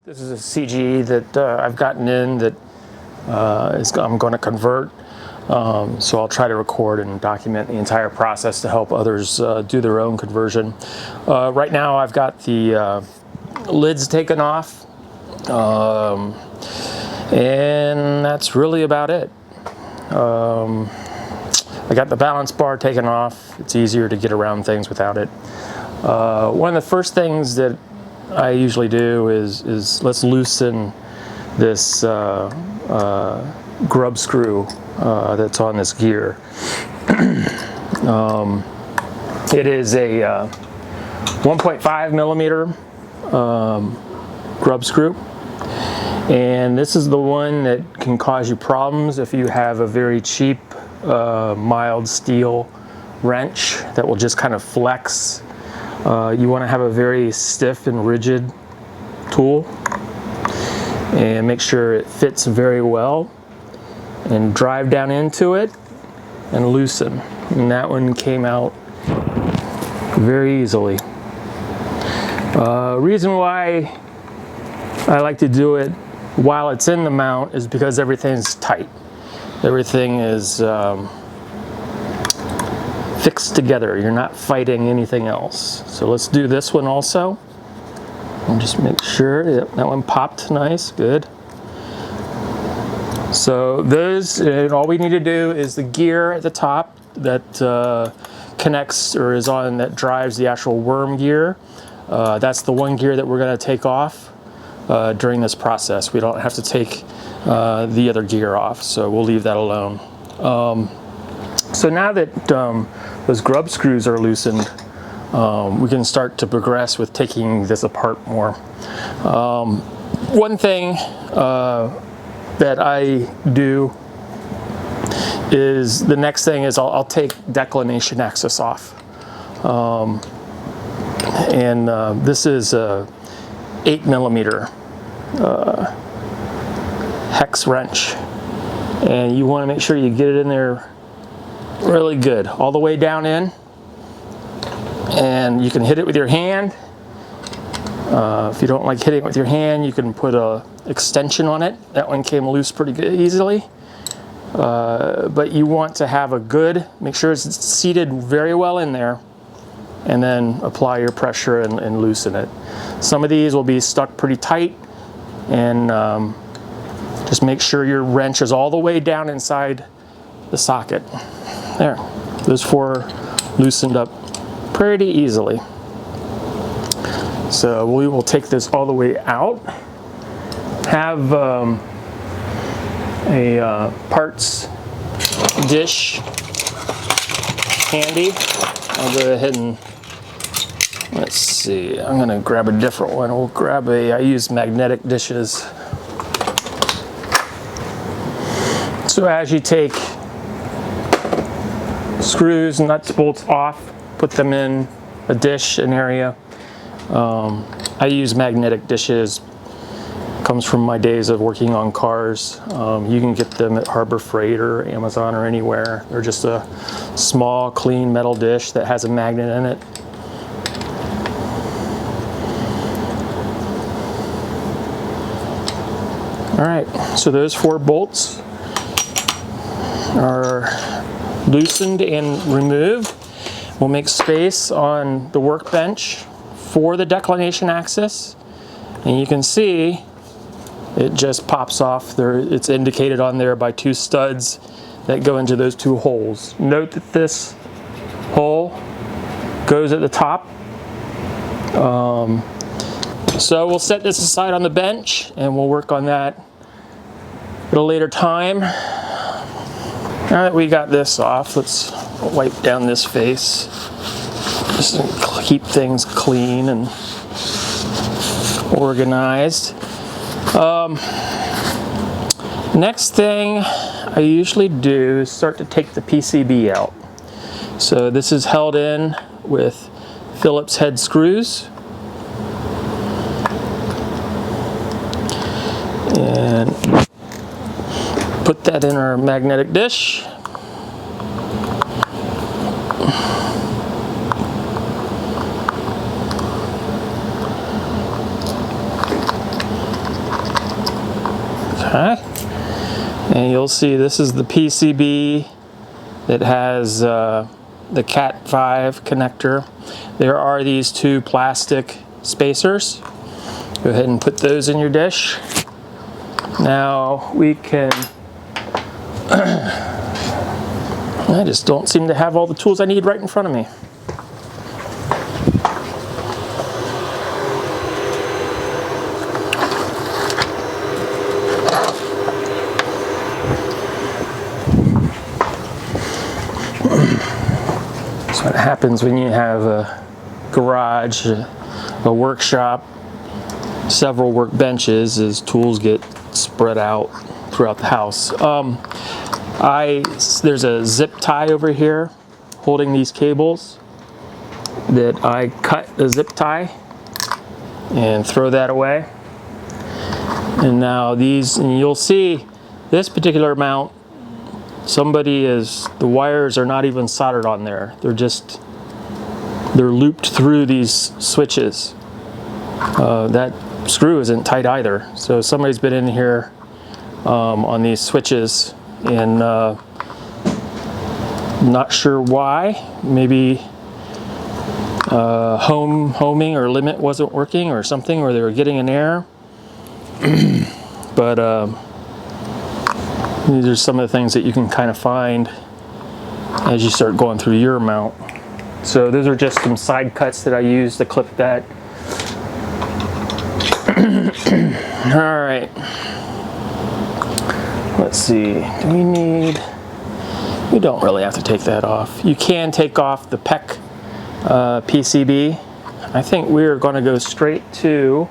This is a CGE that I've gotten in that I'm going to convert. So I'll try to record and document the entire process to help others do their own conversion. Right now I've got the lids taken off, and that's really about it. I got the balance bar taken off. It's easier to get around things without it. One of the first things that I usually do is let's loosen this grub screw that's on this gear. It is a 1.5 millimeter grub screw, and this is the one that can cause you problems if you have a very cheap mild steel wrench that will just kind of flex. You want to have a very stiff and rigid tool and make sure it fits very well, and drive down into it and loosen. And that one came out very easily. Reason why I like to do it while it's in the mount is because everything's tight. Everything is fixed together. You're not fighting anything else. So let's do this one also. And just make sure, yep, that one popped nice, good. So those, all we need to do is the gear at the top that connects or is on, that drives the actual worm gear. That's the one gear that we're going to take off during this process. We don't have to take the other gear off, so we'll leave that alone. So now that those grub screws are loosened, we can start to progress with taking this apart more. One thing that I do is, the next thing is I'll take declination axis off. This is a 8 millimeter hex wrench, and you want to make sure you get it in there really good, all the way down in, and you can hit it with your hand. If you don't like hitting it with your hand, you can put a extension on it. That one came loose pretty good, easily. But you want to have a good, make sure it's seated very well in there, and then apply your pressure and loosen it. Some of these will be stuck pretty tight, and just make sure your wrench is all the way down inside the socket. There, those four loosened up pretty easily. So we will take this all the way out. Have a parts dish handy. I'll go ahead and, let's see, I'm going to grab a different one. We'll grab I use magnetic dishes. So as you take screws, nuts, bolts off, put them in a dish, an area. I use magnetic dishes. Comes from my days of working on cars. You can get them at Harbor Freight or Amazon or anywhere. They're just a small, clean metal dish that has a magnet in it. All right, so those four bolts are loosened and removed. We'll make space on the workbench for the declination axis, and you can see it just pops off there. It's indicated on there by two studs that go into those two holes. Note that this hole goes at the top. So we'll set this aside on the bench, and we'll work on that at a later time. Now that we got this off, let's wipe down this face just to keep things clean and organized. Next thing I usually do is start to take the PCB out. So this is held in with Phillips head screws. And put that in our magnetic dish. And you'll see this is the PCB that has the Cat5 connector. There are these two plastic spacers. Go ahead and put those in your dish. Now we can, I just don't seem to have all the tools I need right in front of me. That's what happens when you have a garage, a workshop, several workbenches, as tools get spread out throughout the house. There's a zip tie over here holding these cables that I cut the zip tie and throw that away. And now these, and you'll see this particular mount, the wires are not even soldered on there. They're looped through these switches. That screw isn't tight either. So somebody's been in here on these switches and not sure why. Maybe homing or limit wasn't working or something, or they were getting an error. But these are some of the things that you can kind of find as you start going through your mount. So those are just some side cuts that I use to clip that. All right. Let's see. We don't really have to take that off. You can take off the PEC PCB. I think we're going to go straight to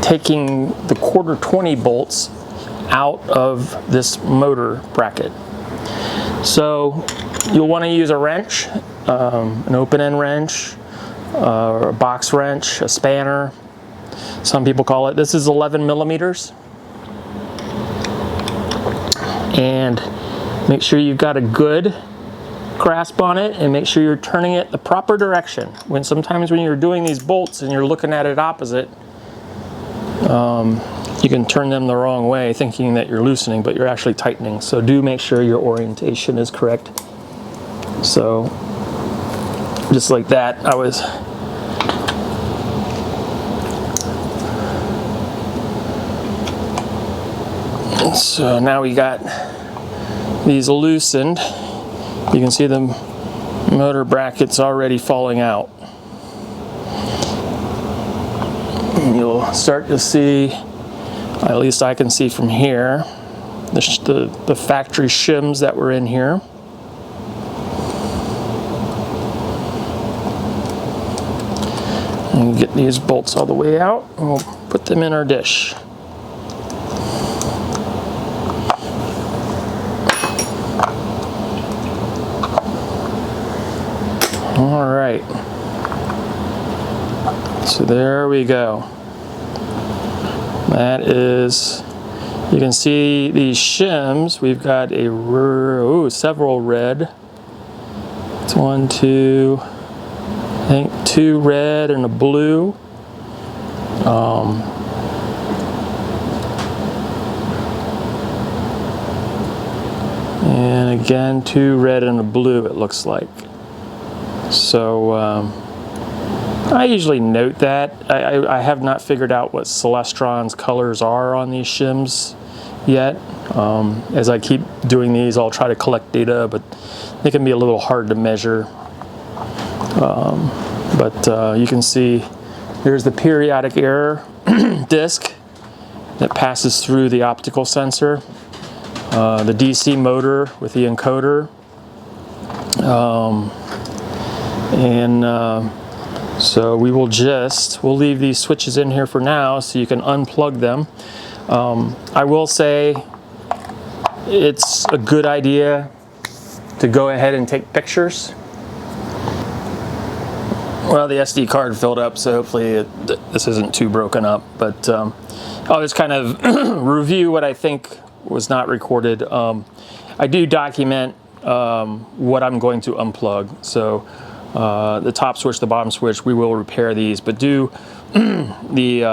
taking the 1/4 bolts out of this motor bracket. So you'll want to use a wrench, an open-end wrench, or a box wrench, a spanner. Some people call it. This is 11 millimeters. And make sure you've got a good grasp on it, and make sure you're turning it the proper direction. Sometimes when you're doing these bolts and you're looking at it opposite, you can turn them the wrong way thinking that you're loosening, but you're actually tightening. So do make sure your orientation is correct. So just like that, so now we got these loosened. You can see the motor brackets already falling out. And you'll start to see, at least I can see from here, the factory shims that were in here. And get these bolts all the way out, and we'll put them in our dish. All right, so there we go. That is, you can see these shims. We've got several red. It's 1, 2, I think 2 red and a blue. And again, 2 red and a blue, it looks like. So I usually note that. I have not figured out what Celestron's colors are on these shims yet. As I keep doing these, I'll try to collect data, but they can be a little hard to measure. But you can see there's the periodic error disc that passes through the optical sensor, the DC motor with the encoder, so we'll leave these switches in here for now so you can unplug them. I will say it's a good idea to go ahead and take pictures. Well, the SD card filled up, so hopefully this isn't too broken up, but I'll just kind of review what I think was not recorded. I do document what I'm going to unplug. So the top switch, the bottom switch, we will repair these, but do the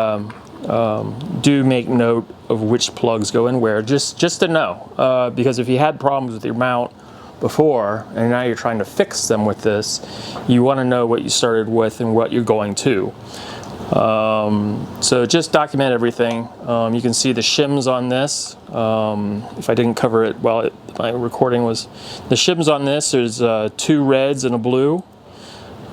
do make note of which plugs go in where, just to know, because if you had problems with your mount before and now you're trying to fix them with this, you want to know what you started with and what you're going to. So just document everything. You can see the shims on this. If I didn't cover it while my recording was, the shims on this, there's 2 reds and a blue.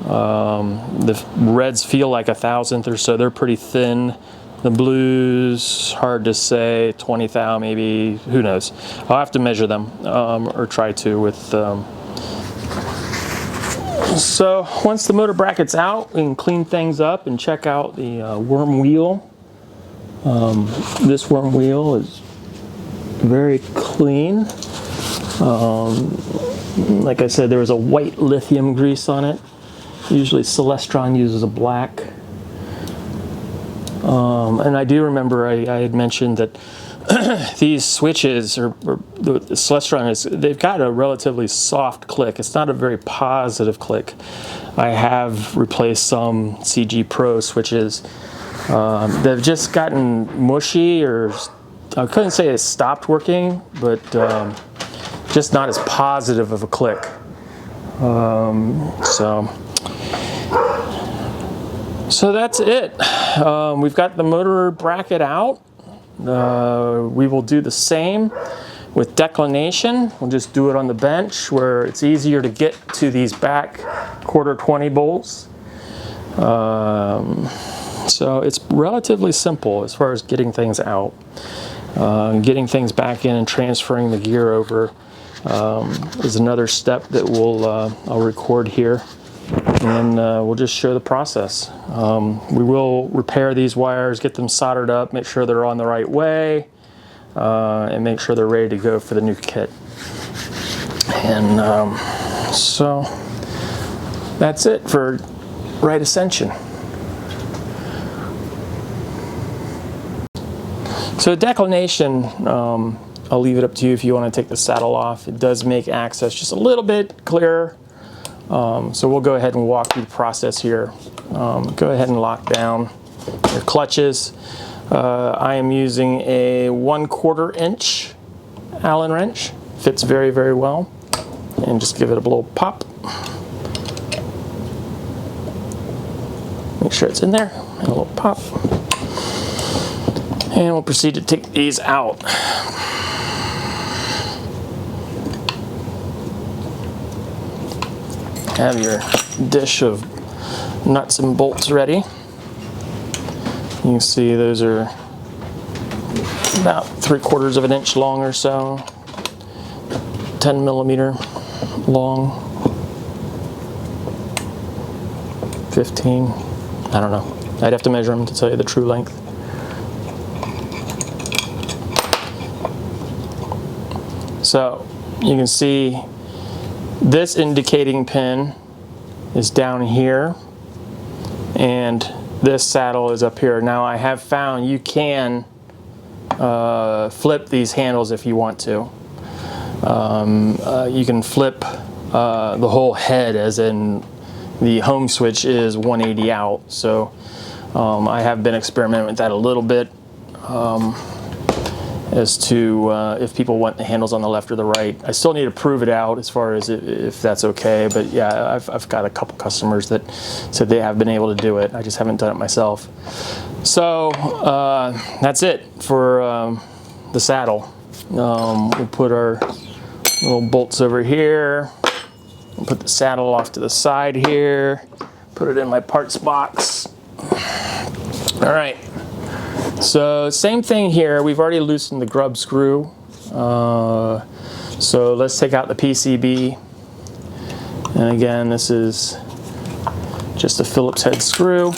The reds feel like 1,000th or so. They're pretty thin. The blues, hard to say, 20 thou maybe, who knows. I'll have to measure them, or try to with... So once the motor bracket's out, we can clean things up and check out the worm wheel. This worm wheel is very clean. Like I said, there was a white lithium grease on it. Usually Celestron uses a black. And I do remember I had mentioned that these switches, or the Celestron, they've got a relatively soft click. It's not a very positive click. I have replaced some CGE Pro switches. They've just gotten mushy, or I couldn't say it stopped working, but just not as positive of a click. So that's it. We've got the motor bracket out. We will do the same with declination. We'll just do it on the bench where it's easier to get to these back 1/4-20 bolts. So it's relatively simple as far as getting things out. Getting things back in and transferring the gear over is another step that I'll record here. And we'll just show the process. We will repair these wires, get them soldered up, make sure they're on the right way, and make sure they're ready to go for the new kit. And so that's it for right ascension. So declination, I'll leave it up to you if you want to take the saddle off. It does make access just a little bit clearer. So we'll go ahead and walk through the process here. Go ahead and lock down your clutches. I am using a 1/4 inch Allen wrench. Fits very, very well. And just give it a little pop. Make sure it's in there. And a little pop. And we'll proceed to take these out. Have your dish of nuts and bolts ready. You can see those are about 3/4 of an inch long or so, 10 millimeter long, 15, I don't know. I'd have to measure them to tell you the true length. So you can see this indicating pin is down here, and this saddle is up here. Now I have found you can flip these handles if you want to. You can flip the whole head, as in the home switch is 180 out. So I have been experimenting with that a little bit. As to if people want the handles on the left or the right. I still need to prove it out as far as if that's okay, but yeah, I've got a couple customers that said they have been able to do it. I just haven't done it myself. So that's it for the saddle. We'll put our little bolts over here. We'll put the saddle off to the side here. Put it in my parts box. All right. So same thing here, we've already loosened the grub screw. So let's take out the PCB. And again, this is just a Phillips head screw.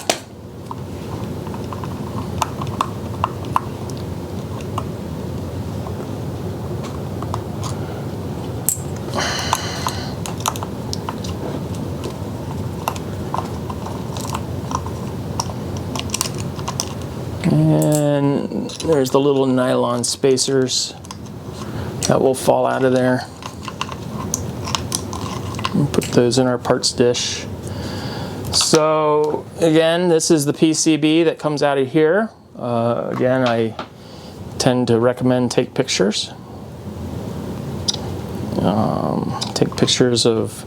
And there's the little nylon spacers that will fall out of there. We'll put those in our parts dish. So again, this is the PCB that comes out of here. Again, I tend to recommend take pictures. Take pictures of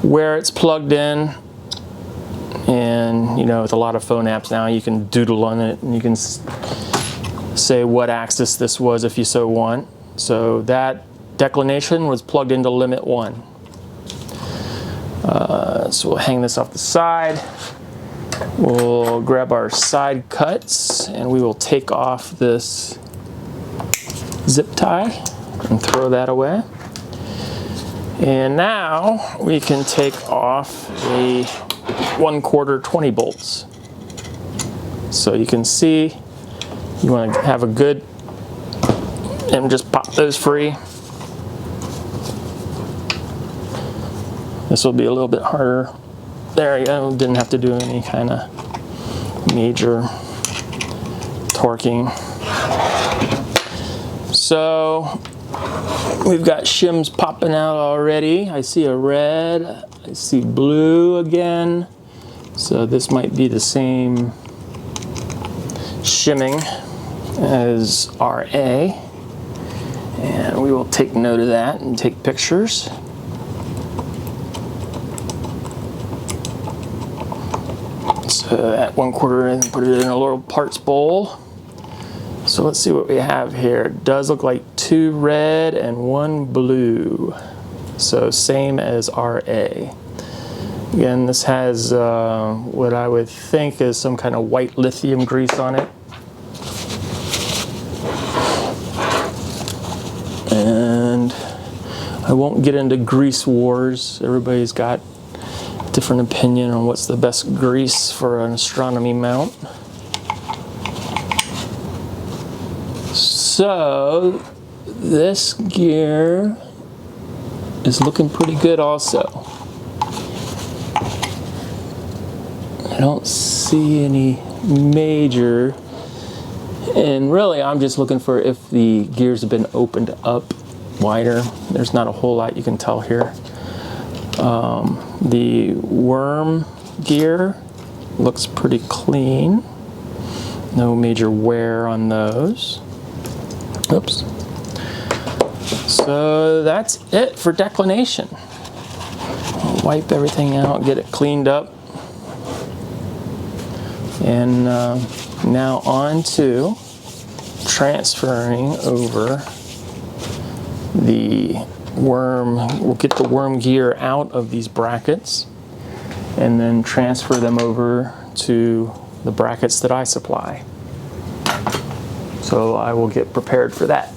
where it's plugged in. And, you know, with a lot of phone apps now, you can doodle on it and you can say what axis this was if you so want. So that declination was plugged into limit 1. So we'll hang this off the side. We'll grab our side cuts and we will take off this zip tie and throw that away. And now we can take off a 1/4 20 bolts. So you can see you want to have a good, and just pop those free. This will be a little bit harder. There you go, didn't have to do any kind of major torquing. So we've got shims popping out already. I see a red, I see blue again. So this might be the same shimming as RA. And we will take note of that and take pictures. So at 1/4 and put it in a little parts bowl. So let's see what we have here. It does look like 2 red and 1 blue. So same as RA. Again, this has what I would think is some kind of white lithium grease on it. And I won't get into grease wars. Everybody's got a different opinion on what's the best grease for an astronomy mount. So this gear is looking pretty good also. I don't see any major, and really I'm just looking for if the gears have been opened up wider. There's not a whole lot you can tell here. The worm gear looks pretty clean. No major wear on those. Oops. So that's it for declination. I'll wipe everything out, get it cleaned up. And now on to transferring over the worm. We'll get the worm gear out of these brackets and then transfer them over to the brackets that I supply. So I will get prepared for that.